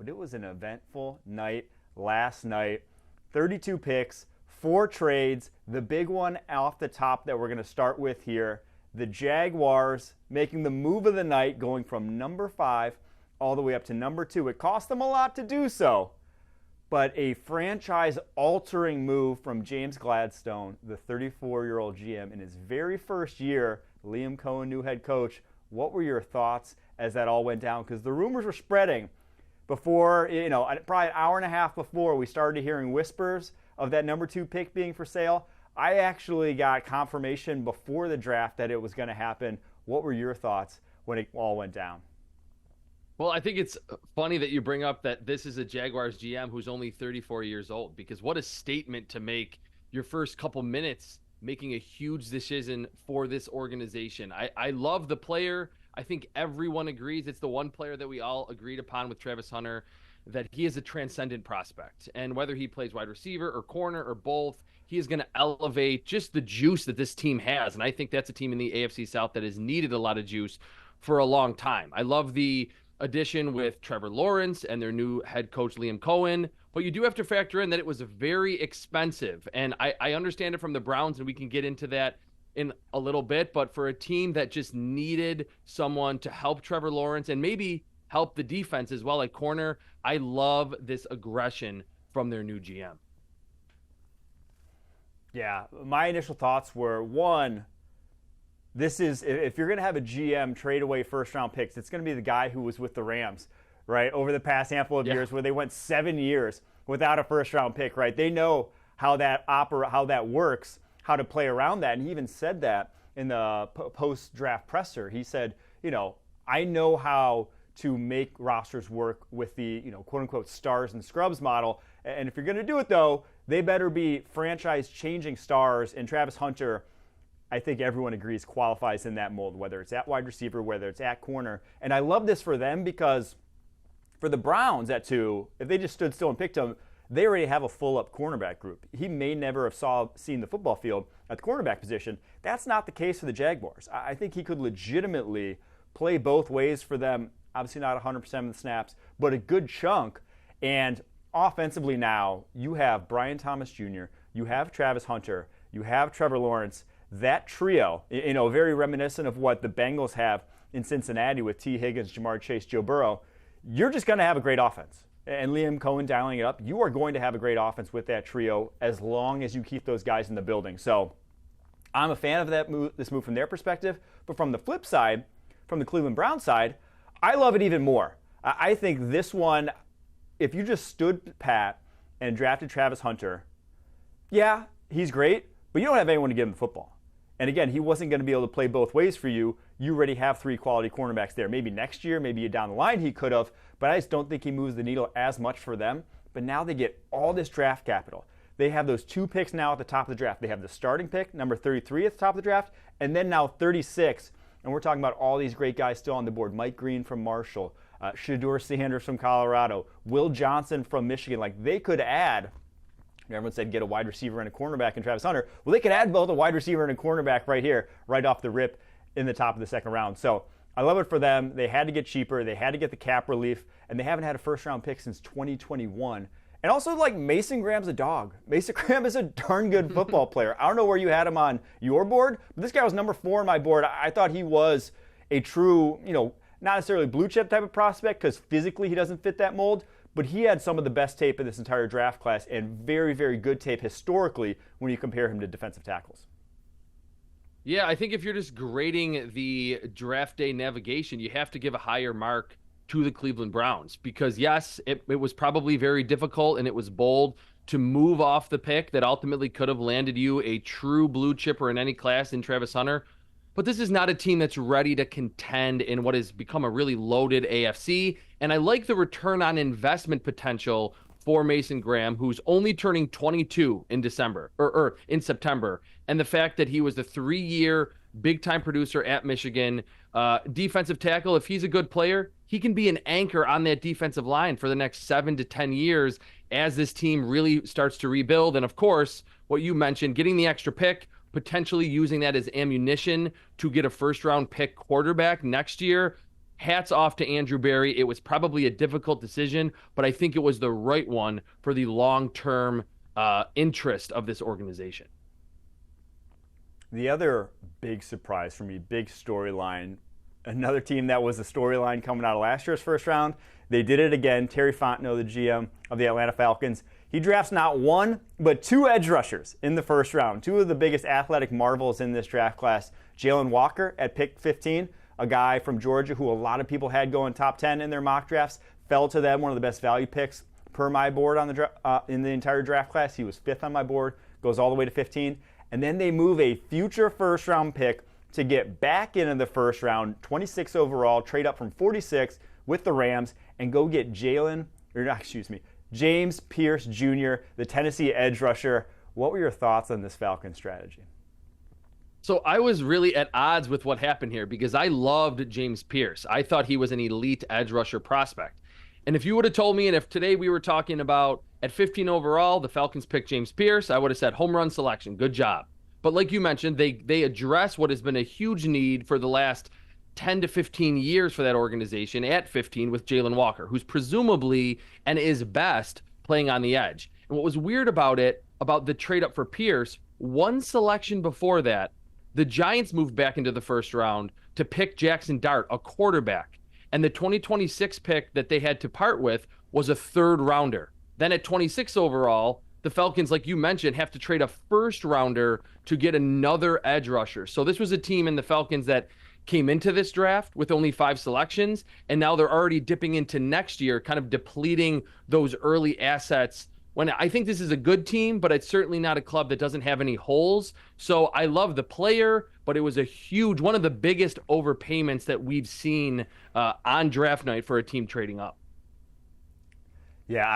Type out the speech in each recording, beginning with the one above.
but it was an eventful night last night. 32 picks, 4 trades. The big one off the top that we're going to start with here, the Jaguars making the move of the night, going from number 5 all the way up to number 2. It cost them a lot to do so, but a franchise-altering move from James Gladstone, the 34-year-old GM, in his very first year. Liam Cohen, new head coach. What were your thoughts as that all went down? Because the rumors were spreading before, probably an hour and a half before we started hearing whispers of that number 2 pick being for sale. I actually got confirmation before the draft that it was going to happen. What were your thoughts when it all went down? Well, I think it's funny that you bring up that this is a Jaguars GM who's only 34 years old, because what a statement to make your first couple minutes making a huge decision for this organization. I love the player. I think everyone agrees it's the one player that we all agreed upon with Travis Hunter, that he is a transcendent prospect. And whether he plays wide receiver or corner or both, he is going to elevate just the juice that this team has. And I think that's a team in the AFC South that has needed a lot of juice for a long time. I love the addition with Trevor Lawrence and their new head coach, Liam Cohen. But you do have to factor in that it was very expensive. And I understand it from the Browns, and we can get into that in a little bit. But for a team that just needed someone to help Trevor Lawrence and maybe help the defense as well at corner, I love this aggression from their new GM. Yeah, my initial thoughts were, one, this is, if you're going to have a GM trade away first-round picks, it's going to be the guy who was with the Rams, right, over the past handful of years, where they went 7 years without a first-round pick, right? They know how that works, how to play around that. And he even said that in the post-draft presser. He said, I know how to make rosters work with the, quote-unquote stars and scrubs model. And if you're going to do it, though, they better be franchise-changing stars. And Travis Hunter, I think everyone agrees, qualifies in that mold, whether it's at wide receiver, whether it's at corner. And I love this for them, because for the Browns at 2, if they just stood still and picked him, they already have a full-up cornerback group. He may never have seen the football field at the cornerback position. That's not the case for the Jaguars. I think he could legitimately play both ways for them. Obviously not 100% of the snaps, but a good chunk. And offensively now, you have Brian Thomas Jr., you have Travis Hunter, you have Trevor Lawrence. That trio, very reminiscent of what the Bengals have in Cincinnati with T. Higgins, Jamar Chase, Joe Burrow. You're just going to have a great offense. And Liam Cohen dialing it up, you are going to have a great offense with that trio as long as you keep those guys in the building. So I'm a fan of this move from their perspective. But from the flip side, from the Cleveland Browns side, I love it even more. I think this one, if you just stood pat and drafted Travis Hunter, yeah, he's great, but you don't have anyone to give him the football. And again, he wasn't going to be able to play both ways for you. You already have 3 quality cornerbacks there. Maybe next year, maybe down the line he could have, but I just don't think he moves the needle as much for them. But now they get all this draft capital. They have those 2 picks now at the top of the draft. They have the starting pick, number 33 at the top of the draft, and then now 36. And we're talking about all these great guys still on the board. Mike Green from Marshall, Shedeur Sanders from Colorado, Will Johnson from Michigan. Like, they could add, everyone said get a wide receiver and a cornerback in Travis Hunter. Well, they could add both a wide receiver and a cornerback right here, right off the rip in the top of the second round. So I love it for them. They had to get cheaper. They had to get the cap relief. And they haven't had a first-round pick since 2021. And also, Mason Graham's a dog. Mason Graham is a darn good football player. I don't know where you had him on your board, but this guy was number 4 on my board. I thought he was a true, not necessarily blue chip type of prospect, because physically he doesn't fit that mold, but he had some of the best tape in this entire draft class, and very, very good tape historically when you compare him to defensive tackles. Yeah, I think if you're just grading the draft day navigation, you have to give a higher mark to the Cleveland Browns, because yes, it was probably very difficult and it was bold to move off the pick that ultimately could have landed you a true blue chipper in any class in Travis Hunter. But this is not a team that's ready to contend in what has become a really loaded AFC. And I like the return on investment potential for Mason Graham, who's only turning 22 in December or in September. And the fact that he was a 3-year big-time producer at Michigan, defensive tackle. If he's a good player, he can be an anchor on that defensive line for the next 7 to 10 years as this team really starts to rebuild. And of course, what you mentioned, getting the extra pick, potentially using that as ammunition to get a first-round pick quarterback next year. hats off to Andrew Berry. It was probably a difficult decision, but I think it was the right one for the long-term interest of this organization. The other big surprise for me, big storyline, another team that was a storyline coming out of last year's first round, they did it again. Terry Fontenot, the GM of the Atlanta Falcons, he drafts not one, but two edge rushers in the first round. Two of the biggest athletic marvels in this draft class. Jalen Walker at pick 15, a guy from Georgia who a lot of people had going top 10 in their mock drafts, fell to them, one of the best value picks per my board on the in the entire draft class. He was 5th on my board, goes all the way to 15. And then they move a future first-round pick to get back into the first round, 26 overall, trade up from 46 with the Rams, and go get James Pierce Jr., the Tennessee edge rusher. What were your thoughts on this Falcon strategy? So I was really at odds with what happened here because I loved James Pierce. I thought he was an elite edge rusher prospect. And if you would have told me, and if today we were talking about at 15 overall, the Falcons picked James Pierce, I would have said home run selection. Good job. But like you mentioned, they address what has been a huge need for the last 10 to 15 years for that organization at 15 with Jalen Walker, who's presumably and is best playing on the edge. And what was weird about the trade up for Pierce, one selection before that, the Giants moved back into the first round to pick Jaxson Dart, a quarterback. And the 2026 pick that they had to part with was a third rounder. Then at 26 overall, the Falcons, like you mentioned, have to trade a first rounder to get another edge rusher. So this was a team in the Falcons that came into this draft with only 5 selections, and now they're already dipping into next year, kind of depleting those early assets. When I think this is a good team, but it's certainly not a club that doesn't have any holes. So I love the player, but it was a huge, one of the biggest overpayments that we've seen on draft night for a team trading up. Yeah,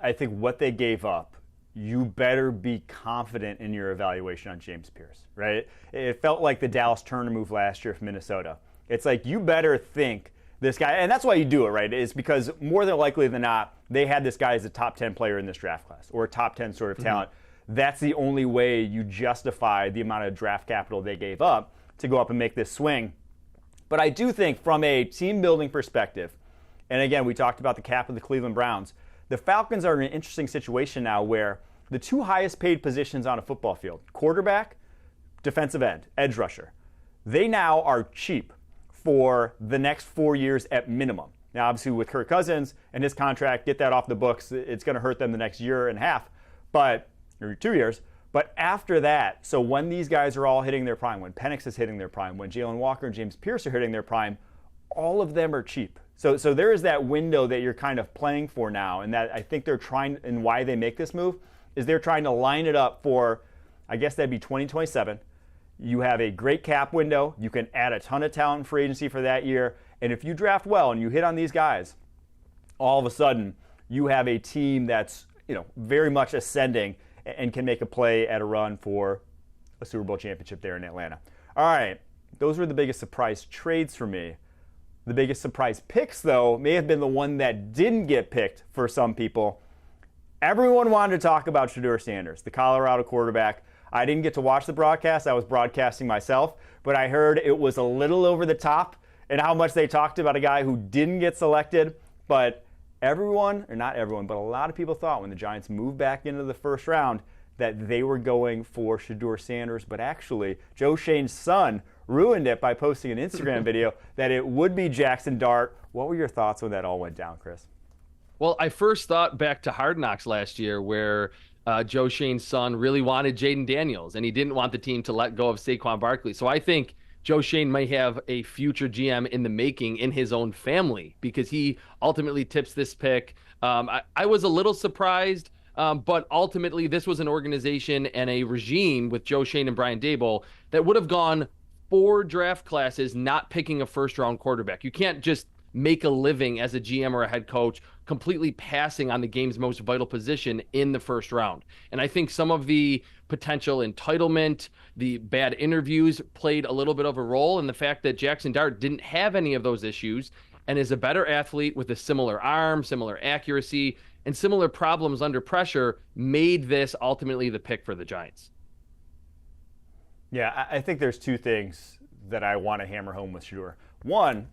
I think what they gave up, you better be confident in your evaluation on James Pierce, right? It felt like the Dallas Turner move last year from Minnesota. It's like you better think this guy, and that's why you do it, right? Is because more than likely than not, they had this guy as a top 10 player in this draft class or a top 10 sort of talent. That's the only way you justify the amount of draft capital they gave up to go up and make this swing. But I do think from a team building perspective, and again, we talked about the cap of the Cleveland Browns, the Falcons are in an interesting situation now where the two highest paid positions on a football field, quarterback, defensive end, edge rusher, they now are cheap for the next 4 years at minimum. Now, obviously, with Kirk Cousins and his contract, get that off the books. It's going to hurt them the next year and a half, or 2 years. But after that, so when these guys are all hitting their prime, when Penix is hitting their prime, when Jalen Walker and James Pierce are hitting their prime, all of them are cheap. So there is that window that you're kind of playing for now, and that I think they're trying, and why they make this move, is they're trying to line it up for, I guess that'd be 2027. You have a great cap window. You can add a ton of talent in free agency for that year. And if you draft well and you hit on these guys, all of a sudden you have a team that's very much ascending and can make a play at a run for a Super Bowl championship there in Atlanta. All right, those were the biggest surprise trades for me. The biggest surprise picks, though, may have been the one that didn't get picked for some people. Everyone wanted to talk about Shedeur Sanders, the Colorado quarterback. I didn't get to watch the broadcast. I was broadcasting myself, but I heard it was a little over the top and how much they talked about a guy who didn't get selected. But everyone, or not everyone, but a lot of people thought when the Giants moved back into the first round that they were going for Shedeur Sanders. But actually, Joe Shane's son ruined it by posting an Instagram video that it would be Jaxson Dart. What were your thoughts when that all went down, Chris? Well, I first thought back to Hard Knocks last year where Joe Shane's son really wanted Jaden Daniels, and he didn't want the team to let go of Saquon Barkley. So I think Joe Shane might have a future GM in the making in his own family because he ultimately tips this pick. I was a little surprised, but ultimately this was an organization and a regime with Joe Shane and Brian Daboll that would have gone 4 draft classes not picking a first-round quarterback. You can't just make a living as a GM or a head coach completely passing on the game's most vital position in the first round. And I think some of the potential entitlement, the bad interviews played a little bit of a role, and the fact that Jaxson Dart didn't have any of those issues and is a better athlete with a similar arm, similar accuracy, and similar problems under pressure made this ultimately the pick for the Giants. Yeah, I think there's 2 things that I want to hammer home with Shedeur. One,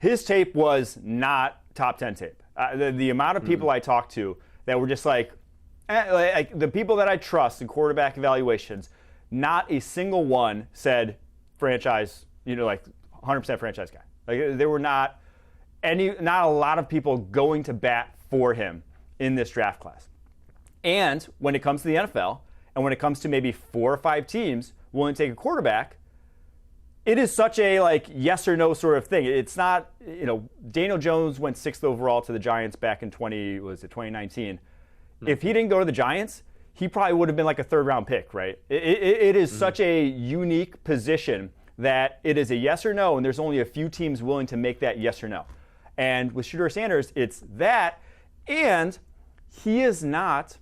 his tape was not top 10 tape. The amount of people I talked to that were just like the people that I trust in quarterback evaluations, not a single one said franchise, like 100% franchise guy. Like there were not a lot of people going to bat for him in this draft class. And when it comes to the NFL, and when it comes to maybe 4 or 5 teams willing to take a quarterback, it is such a yes or no sort of thing. It's not, Daniel Jones went 6th overall to the Giants back in 2019. If he didn't go to the Giants, he probably would have been like a 3rd-round pick, right? It is such a unique position that it is a yes or no, and there's only a few teams willing to make that yes or no. And with Shedeur Sanders, it's that, and he is not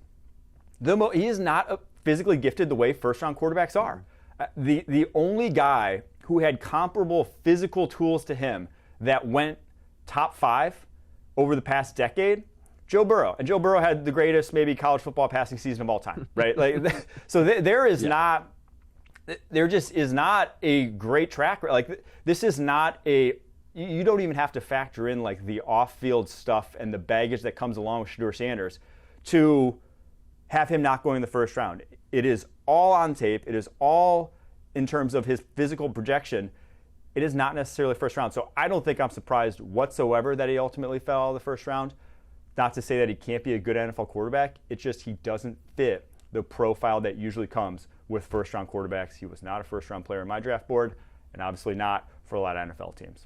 physically gifted the way first-round quarterbacks are. The only guy who had comparable physical tools to him that went top 5 over the past decade, Joe Burrow. And Joe Burrow had the greatest maybe college football passing season of all time, right? So there just is not a great track. This is not you don't even have to factor in the off-field stuff and the baggage that comes along with Shedeur Sanders to have him not going in the first round. It is all on tape. It is all in terms of his physical projection. It is not necessarily first round. So I don't think I'm surprised whatsoever that he ultimately fell out of the first round. Not to say that he can't be a good NFL quarterback. It's just he doesn't fit the profile that usually comes with first-round quarterbacks. He was not a first-round player in my draft board, and obviously not for a lot of NFL teams.